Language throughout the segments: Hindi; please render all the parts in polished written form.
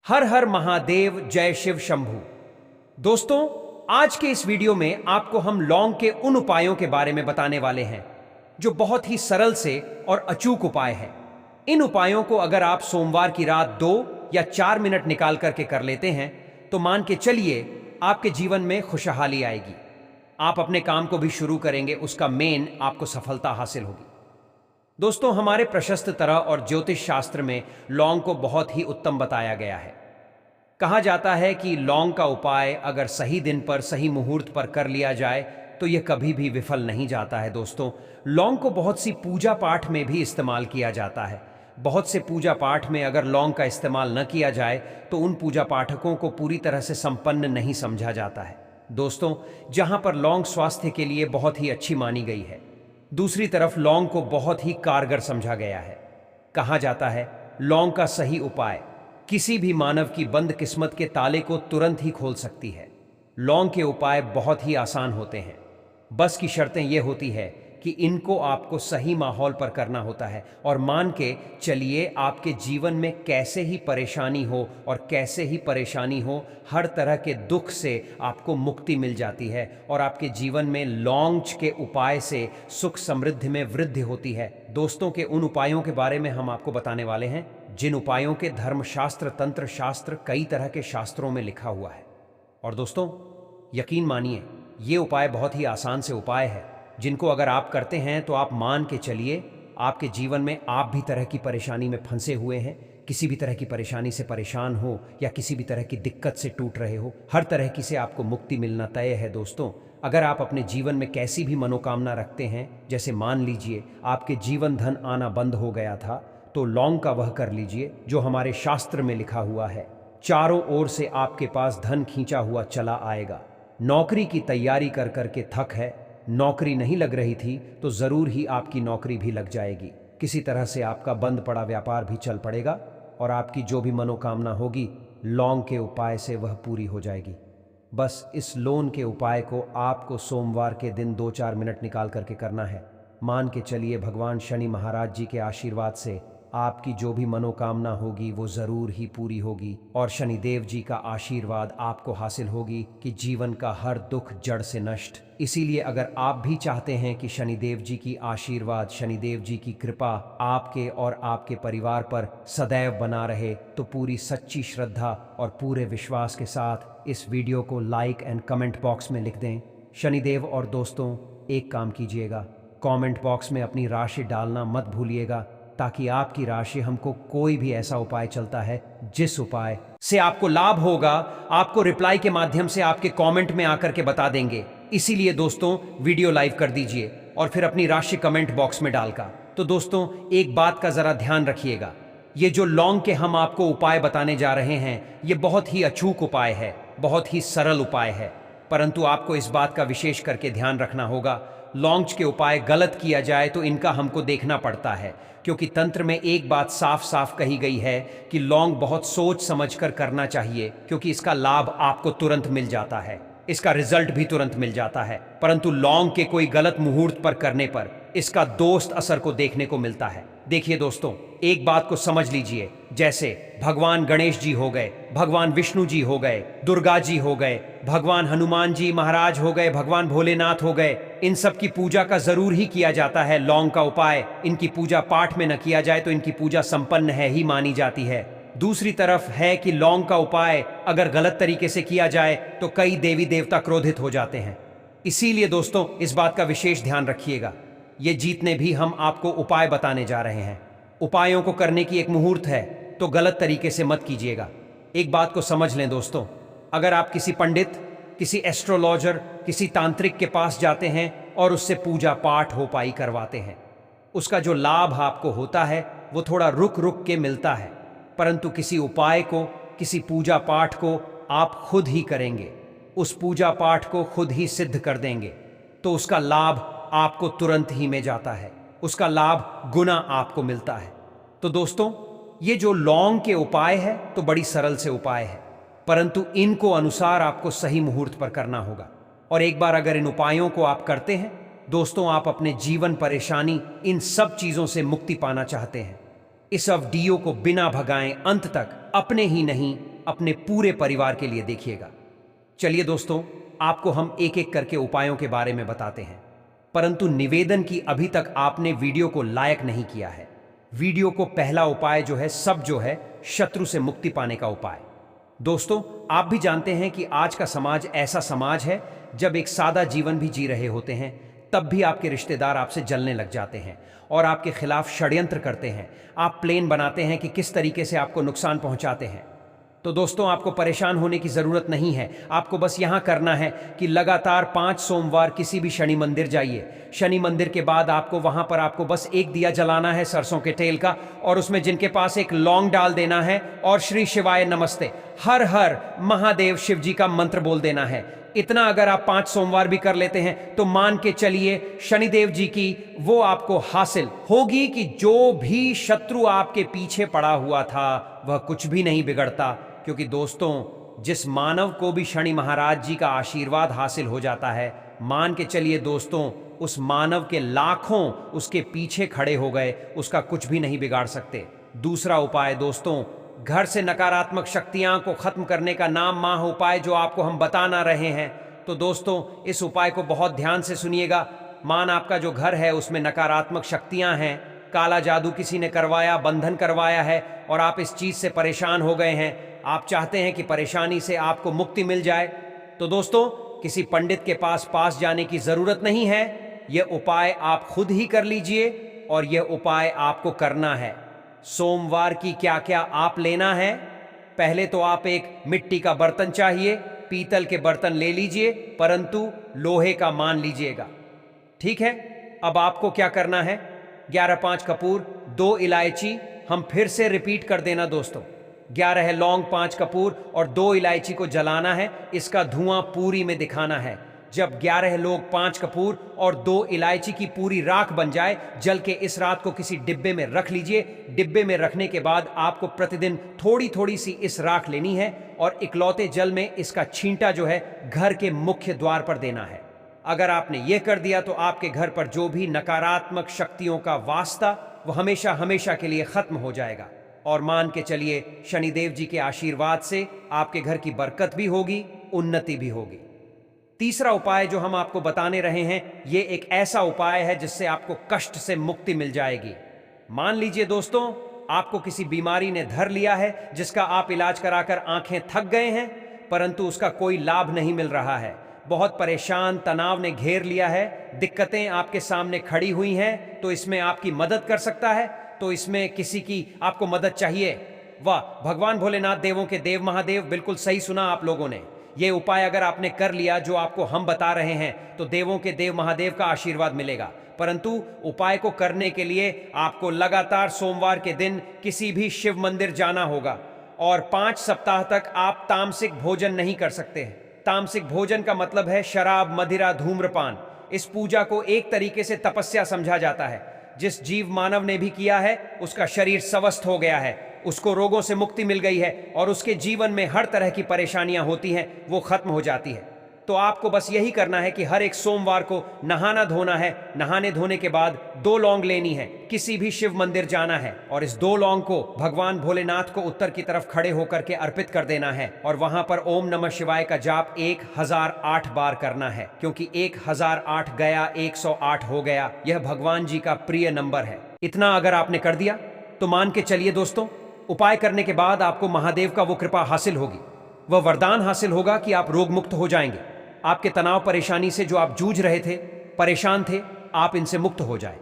हर हर महादेव, जय शिव शंभू। दोस्तों, आज के इस वीडियो में आपको हम लौंग के उन उपायों के बारे में बताने वाले हैं जो बहुत ही सरल से और अचूक उपाय है। इन उपायों को अगर आप सोमवार की रात 2 या 4 मिनट निकाल करके कर लेते हैं तो मान के चलिए आपके जीवन में खुशहाली आएगी। आप अपने काम को भी शुरू करेंगे, उसका मेन आपको सफलता हासिल होगी। दोस्तों, हमारे प्रशस्त तरह और ज्योतिष शास्त्र में लौंग को बहुत ही उत्तम बताया गया है। कहा जाता है कि लौंग का उपाय अगर सही दिन पर, सही मुहूर्त पर कर लिया जाए तो यह कभी भी विफल नहीं जाता है। दोस्तों, लौंग को बहुत सी पूजा पाठ में भी इस्तेमाल किया जाता है। बहुत से पूजा पाठ में अगर लौंग का इस्तेमाल न किया जाए तो उन पूजा पाठकों को पूरी तरह से संपन्न नहीं समझा जाता है। दोस्तों, जहां पर लौंग स्वास्थ्य के लिए बहुत ही अच्छी मानी गई है, दूसरी तरफ लौंग को बहुत ही कारगर समझा गया है। कहा जाता है लौंग का सही उपाय किसी भी मानव की बंद किस्मत के ताले को तुरंत ही खोल सकती है। लौंग के उपाय बहुत ही आसान होते हैं, बस की शर्तें यह होती है कि इनको आपको सही माहौल पर करना होता है। और मान के चलिए आपके जीवन में कैसे ही परेशानी हो और कैसे ही परेशानी हो, हर तरह के दुख से आपको मुक्ति मिल जाती है और आपके जीवन में लौंग के उपाय से सुख समृद्धि में वृद्धि होती है। दोस्तों, के उन उपायों के बारे में हम आपको बताने वाले हैं जिन उपायों के धर्मशास्त्र, तंत्र शास्त्र, कई तरह के शास्त्रों में लिखा हुआ है। और दोस्तों, यकीन मानिए ये उपाय बहुत ही आसान से उपाय है जिनको अगर आप करते हैं तो आप मान के चलिए आपके जीवन में आप भी तरह की परेशानी में फंसे हुए हैं, किसी भी तरह की परेशानी से परेशान हो या किसी भी तरह की दिक्कत से टूट रहे हो, हर तरह की से आपको मुक्ति मिलना तय है। दोस्तों, अगर आप अपने जीवन में कैसी भी मनोकामना रखते हैं, जैसे मान लीजिए आपके जीवन धन आना बंद हो गया था, तो लौंग का वह कर लीजिए जो हमारे शास्त्र में लिखा हुआ है। चारों ओर से आपके पास धन खींचा हुआ चला आएगा। नौकरी की तैयारी कर करके थक है, नौकरी नहीं लग रही थी तो जरूर ही आपकी नौकरी भी लग जाएगी। किसी तरह से आपका बंद पड़ा व्यापार भी चल पड़ेगा और आपकी जो भी मनोकामना होगी लौंग के उपाय से वह पूरी हो जाएगी। बस इस लौंग के उपाय को आपको सोमवार के दिन 2-4 मिनट निकाल करके करना है। मान के चलिए भगवान शनि महाराज जी के आशीर्वाद से आपकी जो भी मनोकामना होगी वो जरूर ही पूरी होगी और शनिदेव जी का आशीर्वाद आपको हासिल होगी कि जीवन का हर दुख जड़ से नष्ट। इसीलिए अगर आप भी चाहते हैं कि शनिदेव जी की आशीर्वाद, शनिदेव जी की कृपा आपके और आपके परिवार पर सदैव बना रहे, तो पूरी सच्ची श्रद्धा और पूरे विश्वास के साथ इस वीडियो को लाइक एंड कमेंट बॉक्स में लिख दें शनिदेव। और दोस्तों, एक काम कीजिएगा, कमेंट बॉक्स में अपनी राशि डालना मत भूलिएगा, ताकि आपकी राशि हमको कोई भी ऐसा उपाय चलता है जिस उपाय से आपको लाभ होगा, आपको रिप्लाई के माध्यम से आपके कमेंट में आकर के बता देंगे। इसीलिए दोस्तों, वीडियो लाइव कर दीजिए और फिर अपनी राशि कमेंट बॉक्स में डालकर। तो दोस्तों, एक बात का जरा ध्यान रखिएगा, ये जो लौंग के हम आपको उपाय बताने जा रहे हैं ये बहुत ही अचूक उपाय है, बहुत ही सरल उपाय है, परंतु आपको इस बात का विशेष करके ध्यान रखना होगा। लौंग के उपाय गलत किया जाए तो इनका हमको देखना पड़ता है, क्योंकि तंत्र में एक बात साफ साफ कही गई है कि लौंग बहुत सोच समझकर करना चाहिए, क्योंकि इसका लाभ आपको तुरंत मिल जाता है, इसका रिजल्ट भी तुरंत मिल जाता है। परंतु लौंग के कोई गलत मुहूर्त पर करने पर इसका दोस्त असर को देखने को मिलता है। देखिए दोस्तों, एक बात को समझ लीजिए, जैसे भगवान गणेश जी हो गए, भगवान विष्णु जी हो गए, दुर्गा जी हो गए, भगवान हनुमान जी महाराज हो गए, भगवान भोलेनाथ हो गए, इन सब की पूजा का जरूर ही किया जाता है लौंग का उपाय। इनकी पूजा पाठ में न किया जाए तो इनकी पूजा संपन्न है ही मानी जाती है। दूसरी तरफ है कि लौंग का उपाय अगर गलत तरीके से किया जाए तो कई देवी देवता क्रोधित हो जाते हैं। इसीलिए दोस्तों, इस बात का विशेष ध्यान रखिएगा। ये जितने भी हम आपको उपाय बताने जा रहे हैं, उपायों को करने की एक मुहूर्त है, तो गलत तरीके से मत कीजिएगा। एक बात को समझ लें दोस्तों, अगर आप किसी पंडित, किसी एस्ट्रोलॉजर, किसी तांत्रिक के पास जाते हैं और उससे पूजा पाठ हो पाई करवाते हैं, उसका जो लाभ आपको होता है वो थोड़ा रुक रुक के मिलता है। परंतु किसी उपाय को, किसी पूजा पाठ को आप खुद ही करेंगे, उस पूजा पाठ को खुद ही सिद्ध कर देंगे, तो उसका लाभ आपको तुरंत ही में जाता है, उसका लाभ गुना आपको मिलता है। तो दोस्तों, ये जो लौंग के उपाय है तो बड़ी सरल से उपाय है, परंतु इनको अनुसार आपको सही मुहूर्त पर करना होगा। और एक बार अगर इन उपायों को आप करते हैं दोस्तों, आप अपने जीवन परेशानी, इन सब चीजों से मुक्ति पाना चाहते हैं, इस वीडियो को बिना भगाएं अंत तक अपने ही नहीं, अपने पूरे परिवार के लिए देखिएगा। चलिए दोस्तों, आपको हम एक एक करके उपायों के बारे में बताते हैं, परंतु निवेदन की अभी तक आपने वीडियो को लाइक नहीं किया है। वीडियो को पहला उपाय जो है शत्रु से मुक्ति पाने का उपाय। दोस्तों, आप भी जानते हैं कि आज का समाज ऐसा समाज है, जब एक सादा जीवन भी जी रहे होते हैं तब भी आपके रिश्तेदार आपसे जलने लग जाते हैं और आपके खिलाफ षड्यंत्र करते हैं। आप प्लान बनाते हैं कि किस तरीके से आपको नुकसान पहुंचाते हैं। तो दोस्तों, आपको परेशान होने की ज़रूरत नहीं है। आपको बस यहाँ करना है कि लगातार 5 सोमवार किसी भी शनि मंदिर जाइए। शनि मंदिर के बाद आपको बस एक दिया जलाना है सरसों के तेल का, और उसमें जिनके पास एक लौंग डाल देना है और श्री शिवाय नमस्ते, हर हर महादेव शिव जी का मंत्र बोल देना है। इतना अगर आप 5 सोमवार भी कर लेते हैं तो मान के चलिए शनिदेव जी की वो आपको हासिल होगी कि जो भी शत्रु आपके पीछे पड़ा हुआ था वह कुछ भी नहीं बिगड़ता। क्योंकि दोस्तों, जिस मानव को भी शनि महाराज जी का आशीर्वाद हासिल हो जाता है, मान के चलिए दोस्तों, उस मानव के लाखों उसके पीछे खड़े हो गए, उसका कुछ भी नहीं बिगाड़ सकते। दूसरा उपाय दोस्तों, घर से नकारात्मक शक्तियां को खत्म करने का नाम माह उपाय जो आपको हम बताना रहे हैं। तो दोस्तों, इस उपाय को बहुत ध्यान से सुनिएगा। मान आपका जो घर है उसमें नकारात्मक शक्तियां हैं, काला जादू किसी ने करवाया, बंधन करवाया है और आप इस चीज से परेशान हो गए हैं। आप चाहते हैं कि परेशानी से आपको मुक्ति मिल जाए। तो दोस्तों, किसी पंडित के पास जाने की जरूरत नहीं है। यह उपाय आप खुद ही कर लीजिए और यह उपाय आपको करना है। सोमवार की क्या क्या आप लेना है? पहले तो आप एक मिट्टी का बर्तन चाहिए, पीतल के बर्तन ले लीजिए, परंतु लोहे का मान लीजिएगा, ठीक है। अब आपको क्या करना है? 11 कपूर, 2 इलायची, हम फिर से रिपीट कर देना दोस्तों, 11 लौंग, 5 कपूर और 2 इलायची को जलाना है। इसका धुआं पूरी में दिखाना है। जब 11 लोग, 5 कपूर और 2 इलायची की पूरी राख बन जाए, जल के इस रात को किसी डिब्बे में रख लीजिए। डिब्बे में रखने के बाद आपको प्रतिदिन थोड़ी थोड़ी सी इस राख लेनी है और इकलौते जल में इसका छींटा घर के मुख्य द्वार पर देना है। अगर आपने ये कर दिया तो आपके घर पर जो भी नकारात्मक शक्तियों का वास्ता वो हमेशा हमेशा के लिए खत्म हो जाएगा। और मान के चलिए शनिदेव जी के आशीर्वाद से आपके घर की बरकत भी होगी, उन्नति भी होगी। तीसरा उपाय जो हम आपको बताने रहे हैं, ये एक ऐसा उपाय है जिससे आपको कष्ट से मुक्ति मिल जाएगी। मान लीजिए दोस्तों, आपको किसी बीमारी ने धर लिया है जिसका आप इलाज कराकर आंखें थक गए हैं, परंतु उसका कोई लाभ नहीं मिल रहा है। बहुत परेशान, तनाव ने घेर लिया है, दिक्कतें आपके सामने खड़ी हुई हैं। तो इसमें आपकी मदद कर सकता है। तो इसमें किसी की आपको मदद चाहिए। वाह, भगवान भोलेनाथ, देवों के देव महादेव, बिल्कुल सही सुना आप लोगों ने। ये उपाय अगर आपने कर लिया जो आपको हम बता रहे हैं, तो देवों के देव महादेव का आशीर्वाद मिलेगा। परंतु उपाय को करने के लिए आपको लगातार सोमवार के दिन किसी भी शिव मंदिर जाना होगा और 5 सप्ताह तक आप तामसिक भोजन नहीं कर सकते हैं। तामसिक भोजन का मतलब है शराब, मदिरा, धूम्रपान। इस पूजा को एक तरीके से तपस्या समझा जाता है। जिस जीव मानव ने भी किया है उसका शरीर स्वस्थ हो गया है, उसको रोगों से मुक्ति मिल गई है और उसके जीवन में हर तरह की परेशानियां होती हैं वो खत्म हो जाती है। तो आपको बस यही करना है कि हर एक सोमवार को नहाना धोना है। नहाने धोने के बाद 2 लौंग लेनी है, किसी भी शिव मंदिर जाना है और इस 2 लौंग को भगवान भोलेनाथ को उत्तर की तरफ खड़े होकर के अर्पित कर देना है और वहां पर ओम नमः शिवाय का जाप 1008 बार करना है, क्योंकि 1008 गया 108 हो गया। यह भगवान जी का प्रिय नंबर है। इतना अगर आपने कर दिया तो मान के चलिए दोस्तों, उपाय करने के बाद आपको महादेव का वो कृपा हासिल होगी, वह वरदान हासिल होगा कि आप रोग मुक्त हो जाएंगे। आपके तनाव परेशानी से जो आप जूझ रहे थे, परेशान थे, आप इनसे मुक्त हो जाए।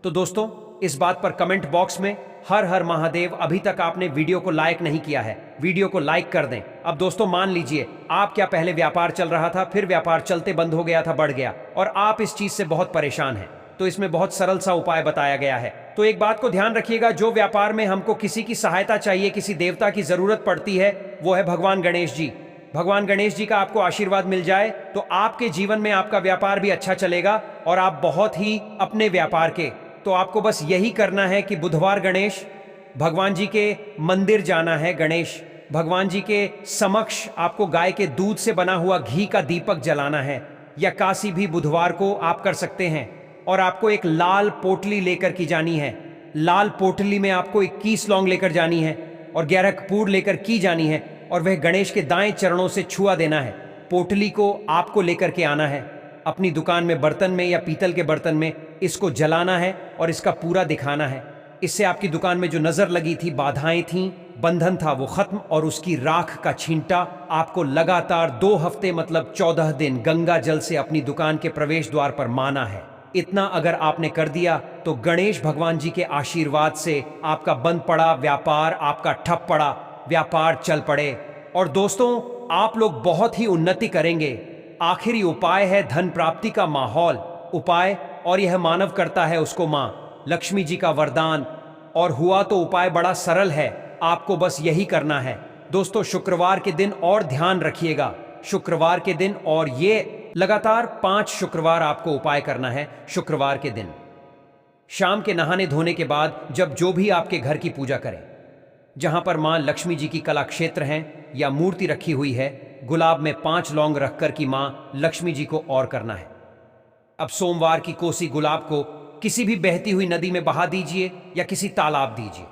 तो दोस्तों, इस बात पर कमेंट बॉक्स में हर हर महादेव। अभी तक आपने वीडियो को लाइक नहीं किया है, वीडियो को लाइक कर दें। अब दोस्तों मान लीजिए, आप क्या पहले व्यापार चल रहा था, फिर व्यापार चलते बंद हो गया था, बढ़ गया, और आप इस चीज से बहुत परेशान हैं। तो इसमें बहुत सरल सा उपाय बताया गया है। तो एक बात को ध्यान रखिएगा, जो व्यापार में हमको किसी की सहायता चाहिए, किसी देवता की जरूरत पड़ती है, वो है भगवान गणेश जी। भगवान गणेश जी का आपको आशीर्वाद मिल जाए तो आपके जीवन में आपका व्यापार भी अच्छा चलेगा और आप बहुत ही अपने व्यापार के। तो आपको बस यही करना है कि बुधवार गणेश भगवान जी के मंदिर जाना है। गणेश भगवान जी के समक्ष आपको गाय के दूध से बना हुआ घी का दीपक जलाना है, या काशी भी बुधवार को आप कर सकते हैं। और आपको एक लाल पोटली लेकर की जानी है। लाल पोटली में आपको 21 लौंग लेकर जानी है और 11 कपूर लेकर की जानी है और वह गणेश के दाएं चरणों से छुआ देना है। पोटली को आपको लेकर के आना है। अपनी दुकान में बर्तन में या पीतल के बर्तन में इसको जलाना है और इसका पूरा दिखाना है। इससे आपकी दुकान में जो नजर लगी थी, बाधाएं थीं, बंधन था, वो खत्म और उसकी राख का छींटा आपको लगातार 2 हफ्ते मतलब 14 दिन गंगा जल से अपनी दुकान के प्रवेश द्वार पर माना है। इतना अगर आपने कर दिया तो गणेश भगवान जी के आशीर्वाद से आपका बंद पड़ा व्यापार, आपका ठप पड़ा व्यापार चल पड़े और दोस्तों आप लोग बहुत ही उन्नति करेंगे। आखिरी उपाय है धन प्राप्ति का माहौल उपाय, और यह मानव करता है उसको मां लक्ष्मी जी का वरदान। और हुआ तो उपाय बड़ा सरल है, आपको बस यही करना है। दोस्तों शुक्रवार के दिन और ध्यान रखिएगा, शुक्रवार के दिन, और ये लगातार 5 शुक्रवार आपको उपाय करना है। शुक्रवार के दिन शाम के नहाने धोने के बाद जब जो भी आपके घर की पूजा करें, जहां पर मां लक्ष्मी जी की कला क्षेत्र हैं या मूर्ति रखी हुई है, गुलाब में 5 लौंग रखकर की मां लक्ष्मी जी को और करना है। अब सोमवार की कोसी गुलाब को किसी भी बहती हुई नदी में बहा दीजिए या किसी तालाब दीजिए,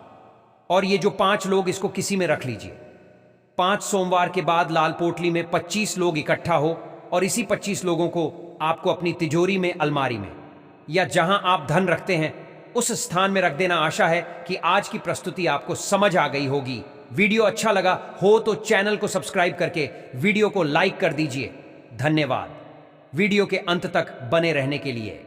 और ये जो 5 लोग इसको किसी में रख लीजिए। 5 सोमवार के बाद लाल पोटली में 25 लोग इकट्ठा हो और इसी 25 लोगों को आपको अपनी तिजोरी में, अलमारी में या जहां आप धन रखते हैं उस स्थान में रख देना। आशा है कि आज की प्रस्तुति आपको समझ आ गई होगी। वीडियो अच्छा लगा हो तो चैनल को सब्सक्राइब करके वीडियो को लाइक कर दीजिए। धन्यवाद वीडियो के अंत तक बने रहने के लिए।